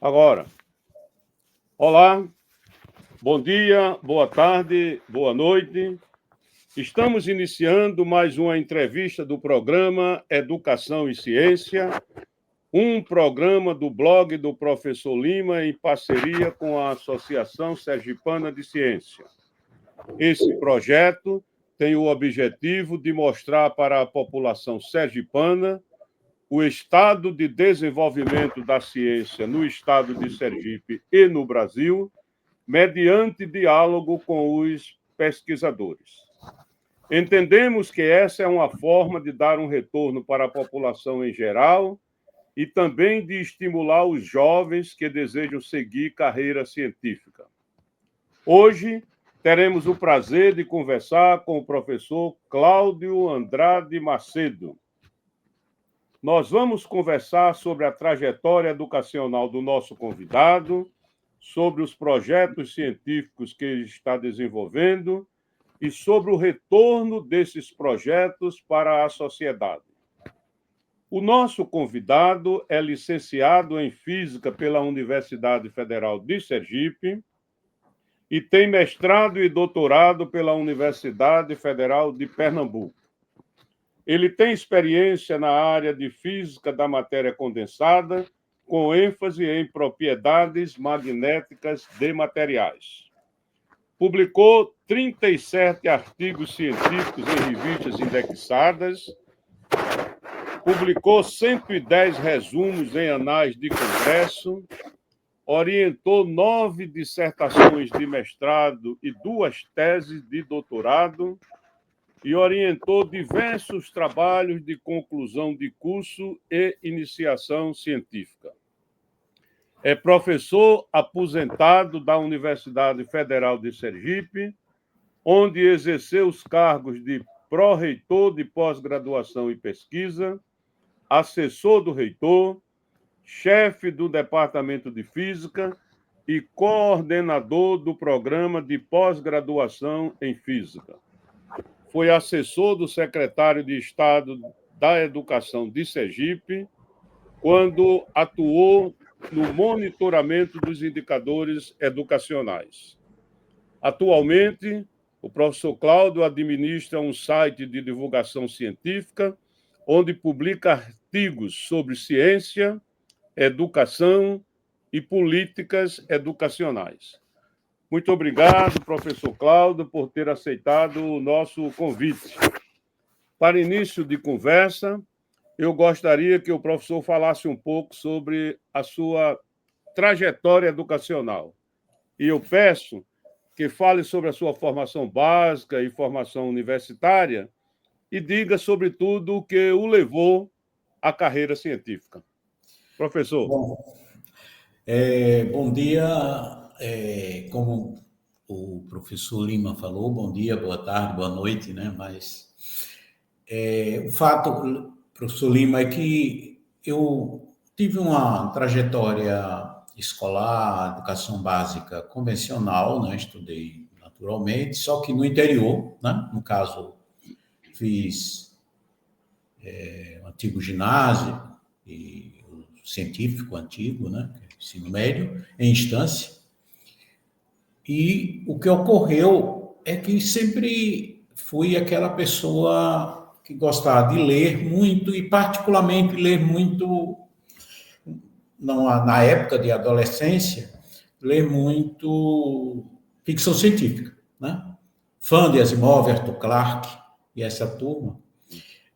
Agora, olá, bom dia, boa tarde, boa noite. Estamos iniciando mais uma entrevista do programa Educação e Ciência, um programa do blog do Professor Lima em parceria com a Associação Sergipana de Ciência. Esse projeto tem o objetivo de mostrar para a população sergipana o estado de desenvolvimento da ciência no estado de Sergipe e no Brasil, mediante diálogo com os pesquisadores. Entendemos que essa é uma forma de dar um retorno para a população em geral e também de estimular os jovens que desejam seguir carreira científica. Hoje, teremos o prazer de conversar com o professor Cláudio Andrade Macedo. Nós vamos conversar sobre a trajetória educacional do nosso convidado, sobre os projetos científicos que ele está desenvolvendo e sobre o retorno desses projetos para a sociedade. O nosso convidado é licenciado em Física pela Universidade Federal de Sergipe e tem mestrado e doutorado pela Universidade Federal de Pernambuco. Ele tem experiência na área de física da matéria condensada, com ênfase em propriedades magnéticas de materiais. Publicou 37 artigos científicos em revistas indexadas, publicou 110 resumos em anais de congresso, orientou 9 dissertações de mestrado e 2 teses de doutorado, e orientou diversos trabalhos de conclusão de curso e iniciação científica. É professor aposentado da Universidade Federal de Sergipe, onde exerceu os cargos de pró-reitor de pós-graduação e pesquisa, assessor do reitor, chefe do Departamento de Física e coordenador do Programa de Pós-Graduação em Física. Foi assessor do secretário de Estado da Educação de Sergipe, quando atuou no monitoramento dos indicadores educacionais. Atualmente, o professor Cláudio administra um site de divulgação científica, onde publica artigos sobre ciência, educação e políticas educacionais. Muito obrigado, professor Cláudio, por ter aceitado o nosso convite. Para início de conversa, eu gostaria que o professor falasse um pouco sobre a sua trajetória educacional. E eu peço que fale sobre a sua formação básica e formação universitária e diga, sobretudo, o que o levou à carreira científica. Professor. Bom dia. Como o professor Lima falou, bom dia, boa tarde, boa noite, né? Mas o fato, professor Lima, é que eu tive uma trajetória escolar, educação básica convencional, né? Estudei naturalmente, só que no interior, né? No caso, fiz o antigo ginásio e o científico antigo, né? Ensino médio, em instância. E o que ocorreu é que sempre fui aquela pessoa que gostava de ler muito e particularmente ler muito, na época de adolescência, ler muito ficção científica, né? Fã de Asimov, Arthur Clarke e essa turma.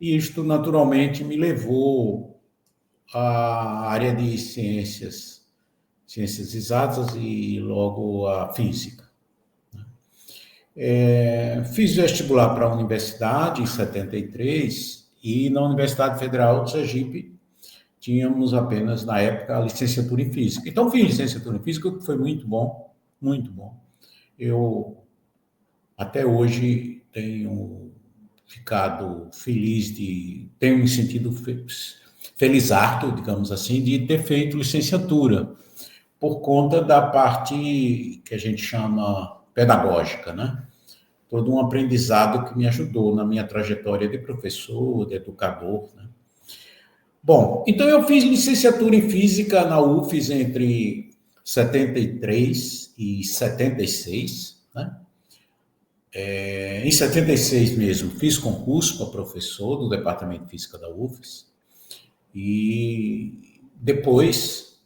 E isto, naturalmente, me levou à área de ciências exatas e logo a física. Fiz vestibular para a universidade em 73 e na Universidade Federal de Sergipe tínhamos apenas, na época, a licenciatura em física. Então, fiz licenciatura em física, que foi muito bom, muito bom. Eu, até hoje, tenho ficado feliz tenho me sentido felizardo, digamos assim, de ter feito licenciatura, por conta da parte que a gente chama pedagógica, né? Todo um aprendizado que me ajudou na minha trajetória de professor, de educador, né? Bom, então eu fiz licenciatura em Física na UFES entre 73 e 76, né? Em 76 mesmo, fiz concurso para professor do Departamento de Física da UFES e depois,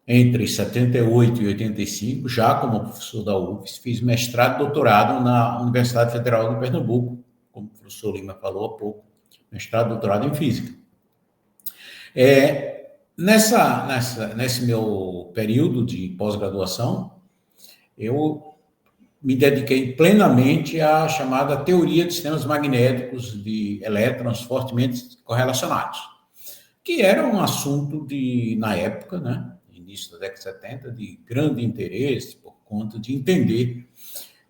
entre 78 e 85, já como professor da UFES, fiz mestrado e doutorado na Universidade Federal de Pernambuco, como o professor Lima falou há pouco, mestrado e doutorado em Física. Nesse meu período de pós-graduação, eu me dediquei plenamente à chamada teoria de sistemas magnéticos de elétrons fortemente correlacionados, que era um assunto na época, né, início da década de 70, de grande interesse por conta de entender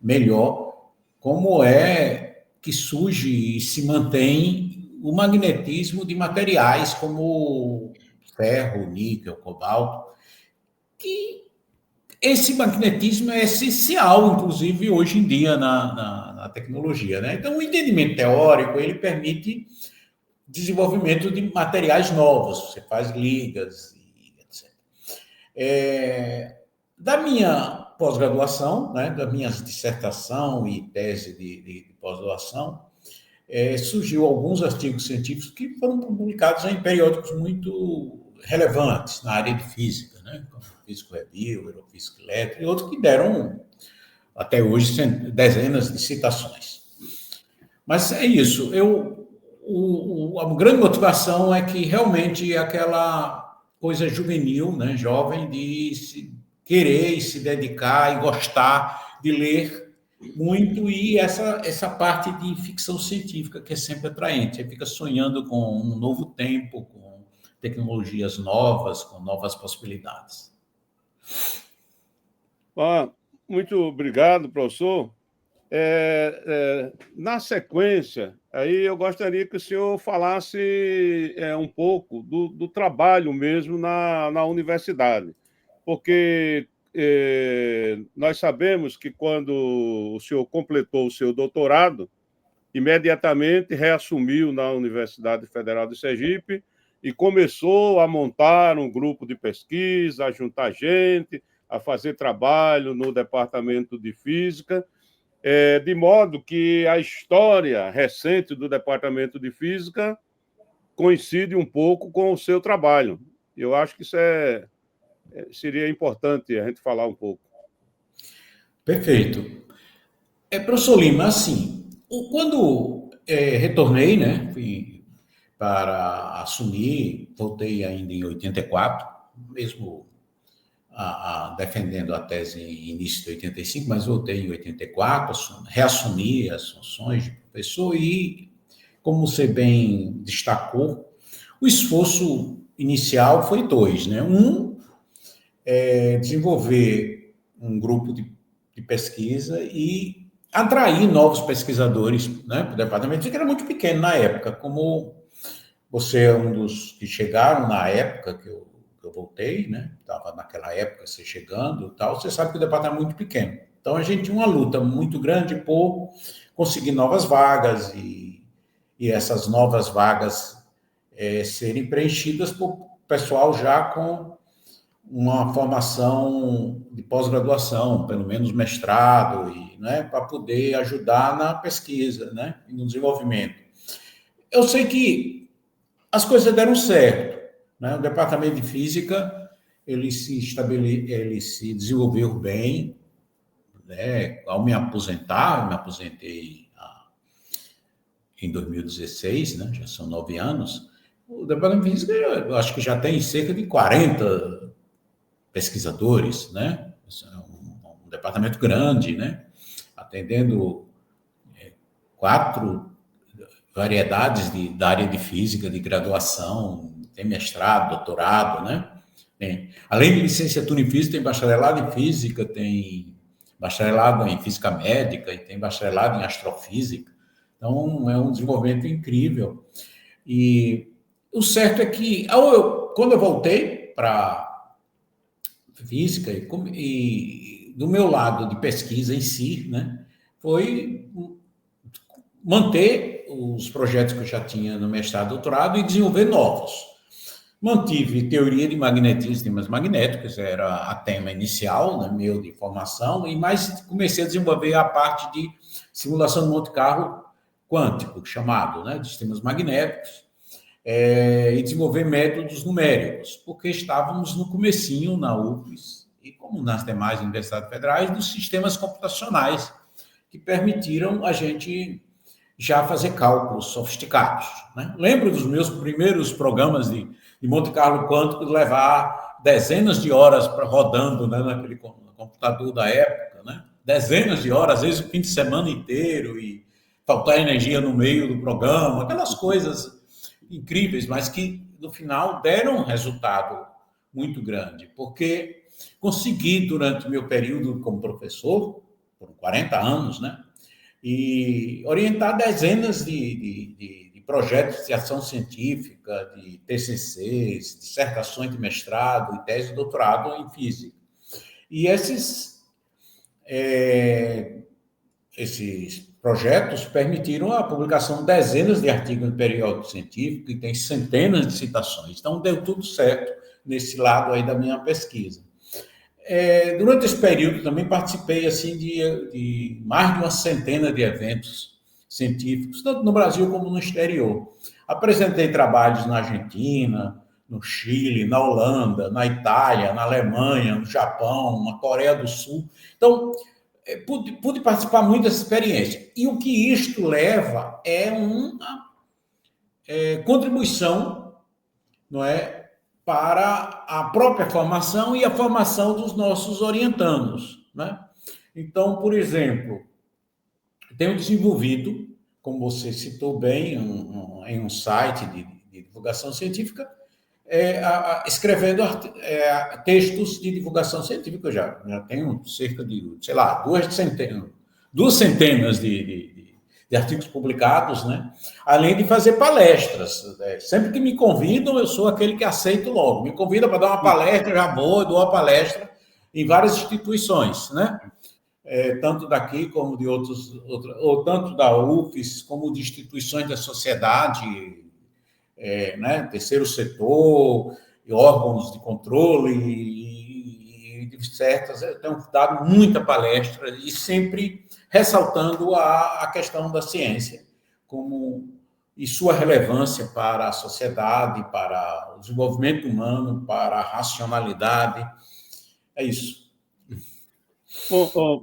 melhor como é que surge e se mantém o magnetismo de materiais como ferro, níquel, cobalto, que esse magnetismo é essencial, inclusive, hoje em dia na tecnologia, né? Então, o entendimento teórico, ele permite desenvolvimento de materiais novos, você faz ligas, etc. Da minha pós-graduação, né, da minha dissertação e tese de pós-graduação, surgiu alguns artigos científicos que foram publicados em periódicos muito relevantes na área de física, né, como Físico Review, Eurofísica Elétrica, e outros que deram, até hoje, dezenas de citações. Mas é isso. A grande motivação é que realmente aquela coisa juvenil, né, jovem, de se querer e se dedicar e gostar de ler muito, e essa parte de ficção científica que é sempre atraente. Você fica sonhando com um novo tempo, com tecnologias novas, com novas possibilidades. Muito obrigado, professor. Na sequência, aí eu gostaria que o senhor falasse um pouco do trabalho mesmo na universidade, porque nós sabemos que quando o senhor completou o seu doutorado, imediatamente reassumiu na Universidade Federal de Sergipe e começou a montar um grupo de pesquisa, a juntar gente, a fazer trabalho no Departamento de Física, de modo que a história recente do Departamento de Física coincide um pouco com o seu trabalho. Eu acho que isso seria importante a gente falar um pouco. Perfeito. Professor Lima, assim, quando retornei, né, fui para assumir, voltei ainda em 84, mesmo defendendo a tese em início de 85, mas voltei em 84, reassumi as funções de professor e, como você bem destacou, o esforço inicial foi dois, né? Desenvolver um grupo de pesquisa e atrair novos pesquisadores, né, para o departamento, que era muito pequeno na época, como você é um dos que chegaram na época que eu voltei, né? Estava naquela época você chegando e tal, você sabe que o departamento é muito pequeno. Então a gente tinha uma luta muito grande por conseguir novas vagas e essas novas vagas serem preenchidas por pessoal já com uma formação de pós-graduação, pelo menos mestrado, né, para poder ajudar na pesquisa, né, e no desenvolvimento. Eu sei que as coisas deram certo, né? O Departamento de Física ele se desenvolveu bem, né? Ao me aposentar, eu me aposentei em 2016, né? Já são 9 anos. O Departamento de Física, eu acho que já tem cerca de 40 pesquisadores, né? É um departamento grande, né? Atendendo 4 variedades da área de física, de graduação, tem mestrado, doutorado, né? Além de licenciatura em física, tem bacharelado em física, tem bacharelado em física médica e tem bacharelado em astrofísica. Então, é um desenvolvimento incrível. E o certo é que, quando eu voltei para física e do meu lado de pesquisa em si, né, foi manter os projetos que eu já tinha no mestrado e doutorado e desenvolver novos. mantive teoria de magnetismo e sistemas magnéticos, era a tema inicial, né, meu de formação, e mais comecei a desenvolver a parte de simulação de Monte Carlo quântico, chamado, né, de sistemas magnéticos, e desenvolver métodos numéricos, porque estávamos no comecinho na UFES, e como nas demais universidades federais, dos sistemas computacionais, que permitiram a gente já fazer cálculos sofisticados. Né? Lembro dos meus primeiros programas de Monte Carlo quântico, levar dezenas de horas rodando, né, naquele computador da época, né? Dezenas de horas, às vezes o fim de semana inteiro, e faltar energia no meio do programa, aquelas coisas incríveis, mas que no final deram um resultado muito grande, porque consegui, durante meu período como professor, por 40 anos, né, e orientar dezenas de projetos de ação científica, de TCCs, dissertações de mestrado e tese de doutorado em física. E esses projetos permitiram a publicação de dezenas de artigos no periódico científico e tem centenas de citações. Então, deu tudo certo nesse lado aí da minha pesquisa. Durante esse período também participei assim de mais de uma centena de eventos científicos, tanto no Brasil como no exterior. Apresentei trabalhos na Argentina, no Chile, na Holanda, na Itália, na Alemanha, no Japão, na Coreia do Sul. Então, pude participar muito dessa experiência. E o que isto leva é uma contribuição, não é, para a própria formação e a formação dos nossos orientandos, né? Então, por exemplo, tenho desenvolvido, como você citou bem, em um site de divulgação científica, escrevendo textos de divulgação científica. Eu já tenho cerca de, sei lá, duas centenas de artigos publicados, né? Além de fazer palestras. Sempre que me convidam, eu sou aquele que aceito logo. Me convida para dar uma palestra, já vou, dou uma palestra em várias instituições, né? Tanto daqui como de outros, ou tanto da UFES, como de instituições da sociedade, né? Terceiro setor, órgãos de controle e de certas. Eu tenho dado muita palestra e sempre ressaltando a questão da ciência e sua relevância para a sociedade, para o desenvolvimento humano, para a racionalidade. É isso.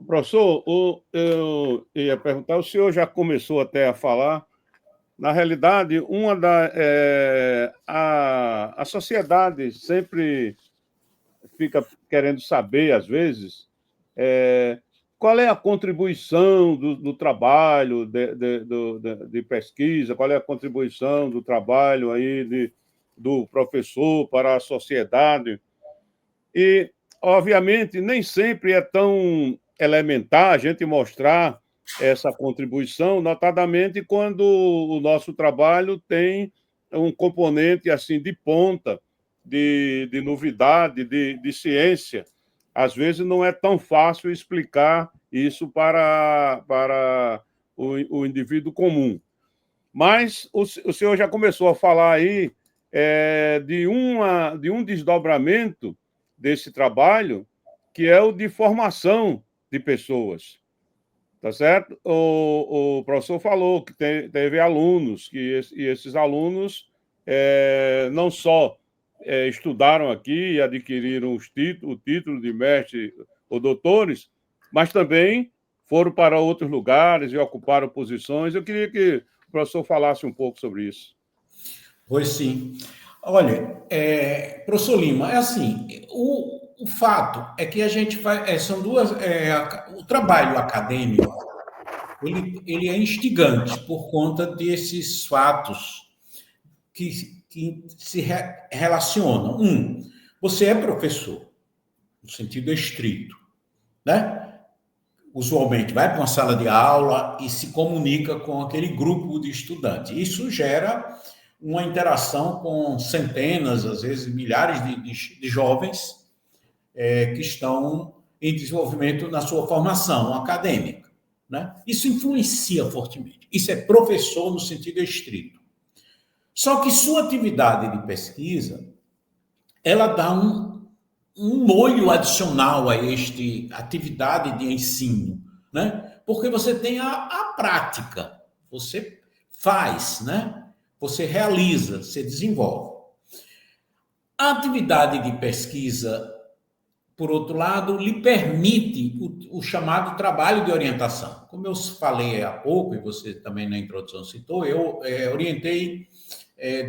Professor, eu ia perguntar, o senhor já começou até a falar, na realidade, a sociedade sempre fica querendo saber, às vezes, qual é a contribuição do trabalho de pesquisa, qual é a contribuição do trabalho aí do professor para a sociedade. E, obviamente, nem sempre é tão elementar a gente mostrar essa contribuição, notadamente quando o nosso trabalho tem um componente assim de ponta, de novidade, de ciência. Às vezes não é tão fácil explicar isso para o indivíduo comum. Mas o senhor já começou a falar aí de um desdobramento desse trabalho, que é o de formação de pessoas. Tá certo? O professor falou que teve alunos, e esses alunos não só estudaram aqui e adquiriram o título de mestre ou doutores, mas também foram para outros lugares e ocuparam posições. Eu queria que o professor falasse um pouco sobre isso. Pois sim. Olha, professor Lima, é assim, o fato é que a gente faz, são duas, o trabalho acadêmico, ele é instigante por conta desses fatos que se relacionam. Você é professor, no sentido estrito, né? Usualmente vai para uma sala de aula e se comunica com aquele grupo de estudantes. Isso gera uma interação com centenas, às vezes milhares de jovens que estão em desenvolvimento na sua formação acadêmica, né? Isso influencia fortemente. Isso é professor no sentido estrito. Só que sua atividade de pesquisa, ela dá um molho adicional a esta atividade de ensino, né? Porque você tem a prática, você faz, né? Você realiza, você desenvolve. A atividade de pesquisa, por outro lado, lhe permite o chamado trabalho de orientação. Como eu falei há pouco, e você também na introdução citou, eu orientei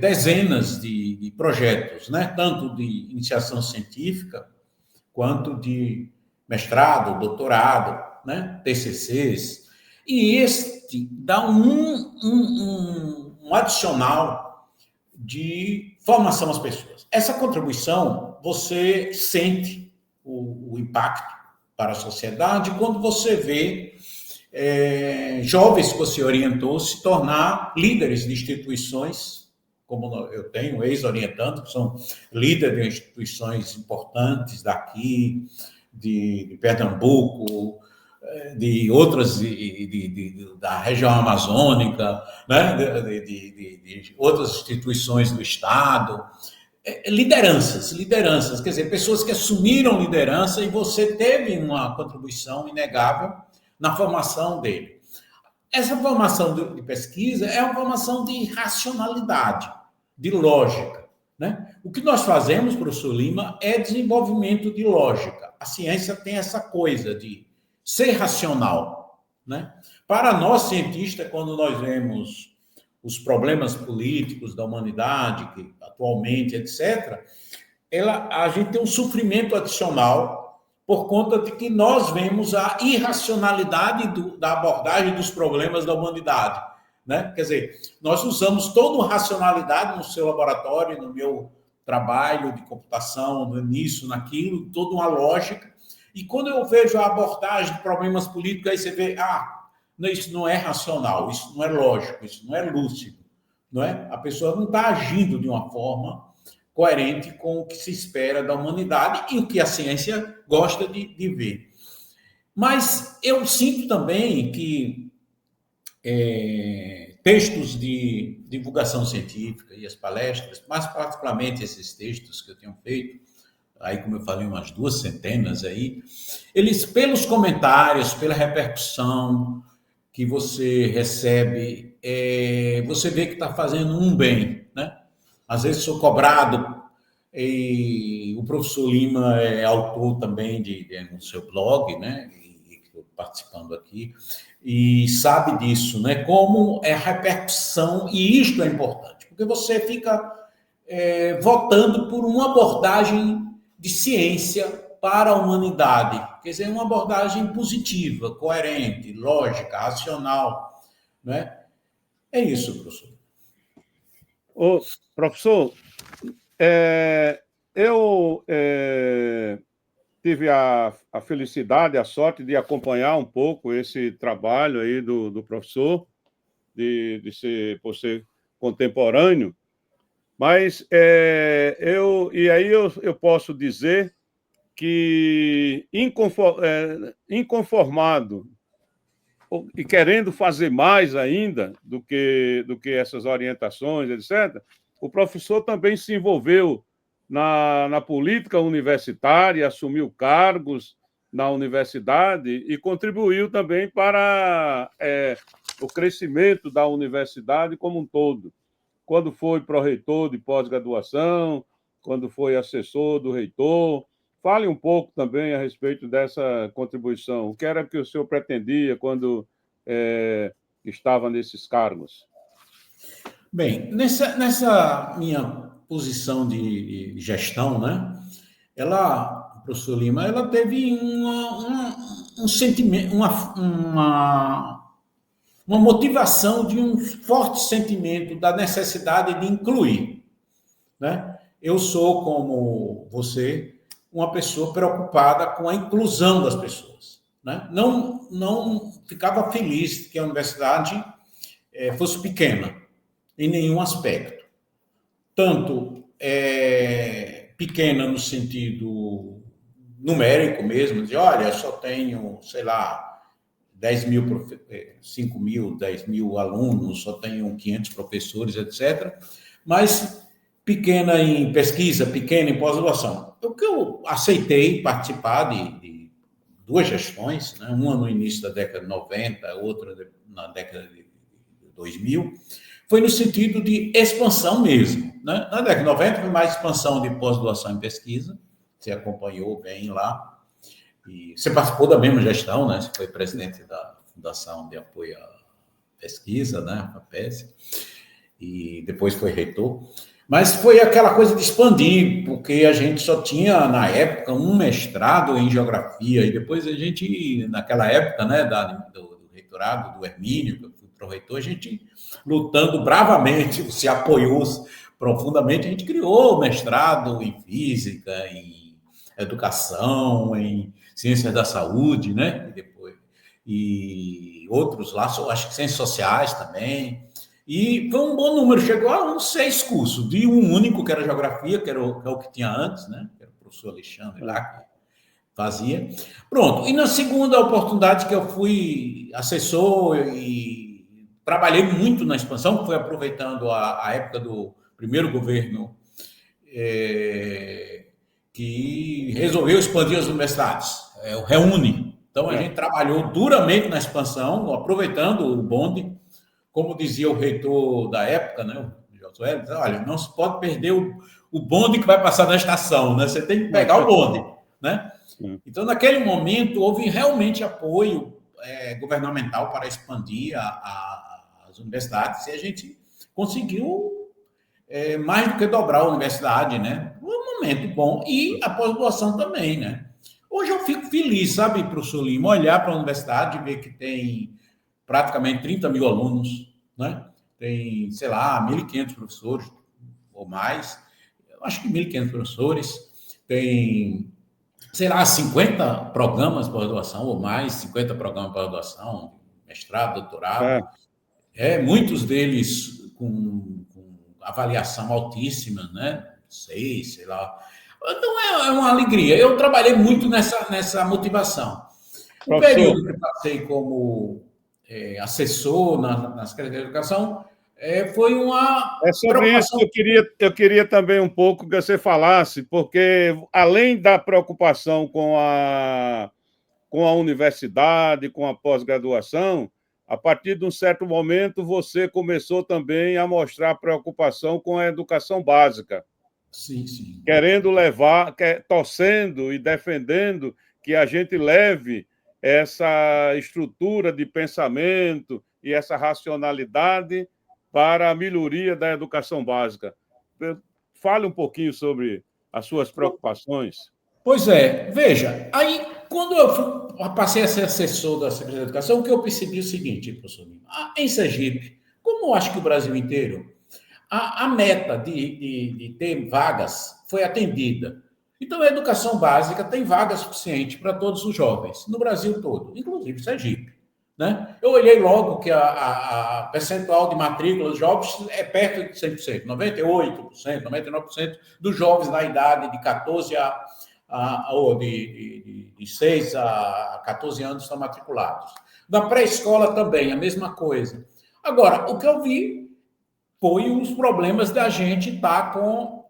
dezenas de projetos, né? Tanto de iniciação científica, quanto de mestrado, doutorado, né? TCCs. E este dá um adicional de formação às pessoas. Essa contribuição, você sente o impacto para a sociedade quando você vê jovens que você orientou se tornar líderes de instituições, como eu tenho ex-orientando, que são líderes de instituições importantes daqui, de Pernambuco, de outras da região amazônica, né? de outras instituições do Estado. Lideranças, quer dizer, pessoas que assumiram liderança e você teve uma contribuição inegável na formação dele. Essa formação de pesquisa é uma formação de racionalidade, de lógica, né? O que nós fazemos, professor Lima, é desenvolvimento de lógica. A ciência tem essa coisa de ser racional, né? Para nós, cientistas, quando nós vemos os problemas políticos da humanidade, que atualmente, etc., a gente tem um sofrimento adicional por conta de que nós vemos a irracionalidade da abordagem dos problemas da humanidade, né? Quer dizer, nós usamos toda a racionalidade no seu laboratório, no meu trabalho de computação, nisso, naquilo, toda uma lógica. E quando eu vejo a abordagem de problemas políticos, aí você vê, isso não é racional, isso não é lógico, isso não é lúcido, não é? A pessoa não está agindo de uma forma coerente com o que se espera da humanidade e o que a ciência gosta de ver. Mas eu sinto também que textos de divulgação científica e as palestras, mais particularmente esses textos que eu tenho feito, aí como eu falei, umas 200 aí, eles, pelos comentários, pela repercussão que você recebe, você vê que está fazendo um bem, né? Às vezes sou cobrado, e o professor Lima é autor também no seu blog, né? E estou participando aqui, e sabe disso, né? Como é a repercussão, e isto é importante, porque você fica votando por uma abordagem de ciência para a humanidade, quer dizer, uma abordagem positiva, coerente, lógica, racional, né? É isso, professor. Ô, professor, eu tive a felicidade, a sorte de acompanhar um pouco esse trabalho aí do professor, por ser contemporâneo, mas eu posso dizer que inconformado e querendo fazer mais ainda do que essas orientações, etc., o professor também se envolveu na política universitária, assumiu cargos na universidade e contribuiu também para o crescimento da universidade como um todo. Quando foi pró-reitor de pós-graduação, quando foi assessor do reitor. Fale um pouco também a respeito dessa contribuição. O que era que o senhor pretendia quando estava nesses cargos? Bem, nessa minha posição de gestão, né? Ela, professor Lima, ela teve um sentimento, uma motivação de um forte sentimento da necessidade de incluir, né? Eu sou, como você, uma pessoa preocupada com a inclusão das pessoas, né? Não ficava feliz que a universidade fosse pequena, em nenhum aspecto. Tanto pequena no sentido numérico mesmo, de olha, só tenho, sei lá, 5 mil, 10 mil alunos, só tenho 500 professores, etc. Mas pequena em pesquisa, pequena em pós-graduação. O que eu aceitei participar de duas gestões, né? Uma no início da década de 90, outra na década de 2000, foi no sentido de expansão mesmo. Né? Na década de 90 foi mais expansão de pós-graduação em pesquisa, você acompanhou bem lá, e você participou da mesma gestão, né? Você foi presidente da Fundação de Apoio à Pesquisa, né? A PES, e depois foi reitor. Mas foi aquela coisa de expandir, porque a gente só tinha, na época, um mestrado em geografia, e depois a gente, naquela época, né, do reitorado, do Hermínio, que eu fui pro-reitor, a gente, lutando bravamente, se apoiou profundamente, a gente criou o mestrado em física, em educação, em ciências da saúde, né, e outros lá, acho que ciências sociais também. E foi um bom número, chegou a uns 6 cursos, de um único, que era geografia, que era o que tinha antes, né? Que era o professor Alexandre lá, que fazia. Pronto, e na segunda oportunidade que eu fui assessor e trabalhei muito na expansão, que foi aproveitando a época do primeiro governo que resolveu expandir as universidades, o Reúne. Então, a gente trabalhou duramente na expansão, aproveitando o bonde. Como dizia o reitor da época, né, o Josué, olha, não se pode perder o bonde que vai passar na estação, né? Você tem que pegar o bonde, né? Então, naquele momento, houve realmente apoio governamental para expandir as universidades, e a gente conseguiu mais do que dobrar a universidade, né? Foi um momento bom, e a pós-graduação também, né? Hoje eu fico feliz, sabe, professor Lima, olhar para a universidade e ver que tem praticamente 30 mil alunos, né? Tem, sei lá, 1.500 professores ou mais, eu acho que 1.500 professores, tem, sei lá, 50 programas de pós-graduação ou mais, 50 programas de pós-graduação, mestrado, doutorado, muitos deles com avaliação altíssima, né? 6, sei lá. Então, é uma alegria. Eu trabalhei muito nessa motivação. O período que eu passei como assessor na Secretaria de Educação, foi uma sobre isso que eu queria também um pouco que você falasse, porque além da preocupação com a universidade, com a pós-graduação, a partir de um certo momento você começou também a mostrar preocupação com a educação básica. Sim, sim. Querendo levar, torcendo e defendendo que a gente leve essa estrutura de pensamento e essa racionalidade para a melhoria da educação básica. Fale um pouquinho sobre as suas preocupações. Pois é, veja, aí quando eu passei a ser assessor da Secretaria de Educação, o que eu percebi é o seguinte, professor Lima, em Sergipe, como eu acho que o Brasil inteiro, a meta de ter vagas foi atendida. Então, a educação básica tem vaga suficiente para todos os jovens, no Brasil todo, inclusive Sergipe. Né? Eu olhei logo que a percentual de matrícula dos jovens é perto de 100%, 98%, 99% dos jovens na idade de 14 de 6 a 14 anos estão matriculados. Na pré-escola também, a mesma coisa. Agora, o que eu vi foi os problemas da gente estar com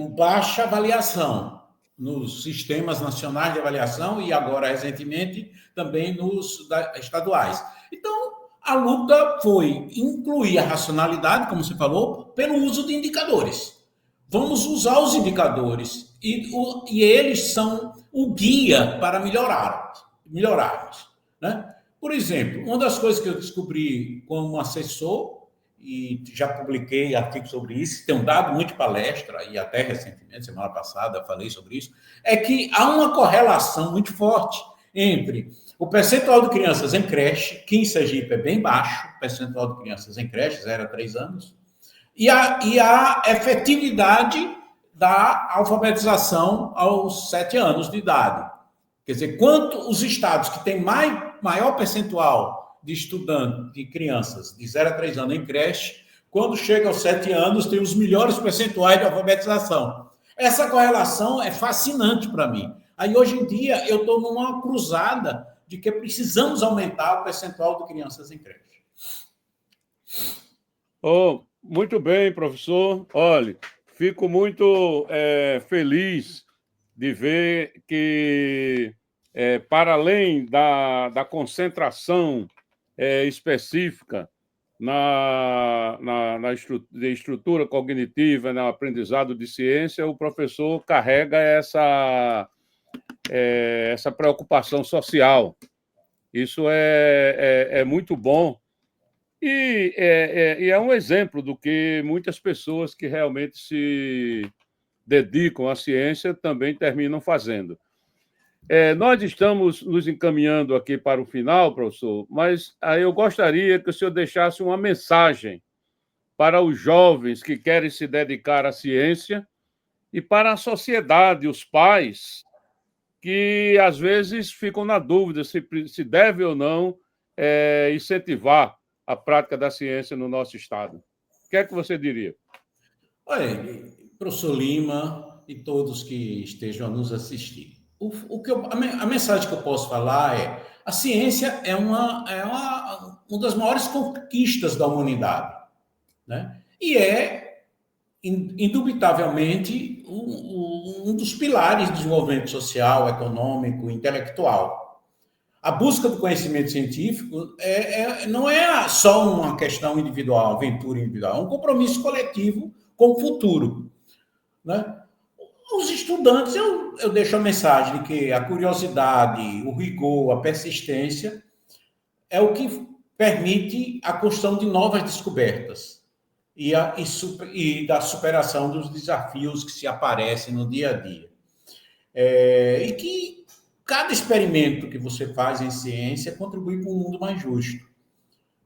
baixa avaliação nos sistemas nacionais de avaliação e agora, recentemente, também nos estaduais. Então, a luta foi incluir a racionalidade, como você falou, pelo uso de indicadores. Vamos usar os indicadores e eles são o guia para melhorarmos. Né? Por exemplo, uma das coisas que eu descobri como assessor, e já publiquei artigos sobre isso, tenho dado muita palestra, e até recentemente, semana passada, falei sobre isso, é que há uma correlação muito forte entre o percentual de crianças em creche, que em Sergipe é bem baixo, o percentual de crianças em creche, 0 a 3 anos, e a efetividade da alfabetização aos 7 anos de idade. Quer dizer, quanto os estados que têm maior percentual de estudantes, de crianças de 0 a 3 anos em creche, quando chega aos 7 anos, tem os melhores percentuais de alfabetização. Essa correlação é fascinante para mim. Aí, hoje em dia, eu estou numa cruzada de que precisamos aumentar o percentual de crianças em creche. Muito bem, professor. Olhe, fico muito feliz de ver que, para além da concentração específica de estrutura cognitiva, no aprendizado de ciência, o professor carrega essa preocupação social. Isso é muito bom. E é um exemplo do que muitas pessoas que realmente se dedicam à ciência também terminam fazendo. Nós estamos nos encaminhando aqui para o final, professor, mas aí eu gostaria que o senhor deixasse uma mensagem para os jovens que querem se dedicar à ciência e para a sociedade, os pais, que às vezes ficam na dúvida se deve ou não incentivar a prática da ciência no nosso Estado. O que é que você diria? Olha, professor Lima e todos que estejam a nos assistir. A mensagem que eu posso falar é: a ciência é uma das maiores conquistas da humanidade, né? E é, indubitavelmente, um dos pilares do desenvolvimento social, econômico, intelectual. A busca do conhecimento científico não é só uma questão individual, aventura individual, é um compromisso coletivo com o futuro, né? Os estudantes, eu deixo a mensagem de que a curiosidade, o rigor, a persistência é o que permite a construção de novas descobertas e da superação dos desafios que se aparecem no dia a dia. E que cada experimento que você faz em ciência contribui para um mundo mais justo,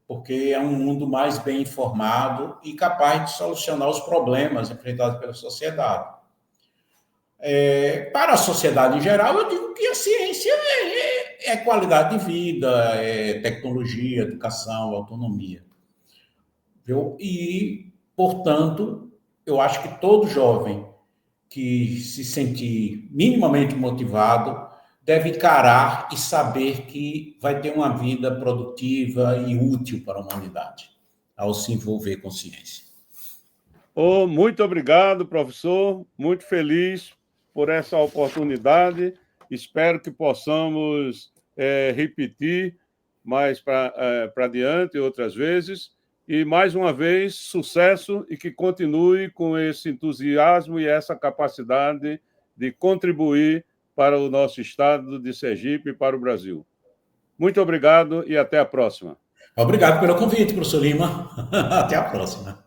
porque é um mundo mais bem informado e capaz de solucionar os problemas enfrentados pela sociedade. Para a sociedade em geral, eu digo que a ciência é qualidade de vida, é tecnologia, educação, autonomia. Viu? E, portanto, eu acho que todo jovem que se sentir minimamente motivado deve encarar e saber que vai ter uma vida produtiva e útil para a humanidade ao se envolver com ciência. Muito obrigado, professor. Muito feliz por essa oportunidade. Espero que possamos repetir mais para adiante outras vezes. E, mais uma vez, sucesso e que continue com esse entusiasmo e essa capacidade de contribuir para o nosso estado de Sergipe e para o Brasil. Muito obrigado e até a próxima. Obrigado pelo convite, professor Lima. Até a próxima.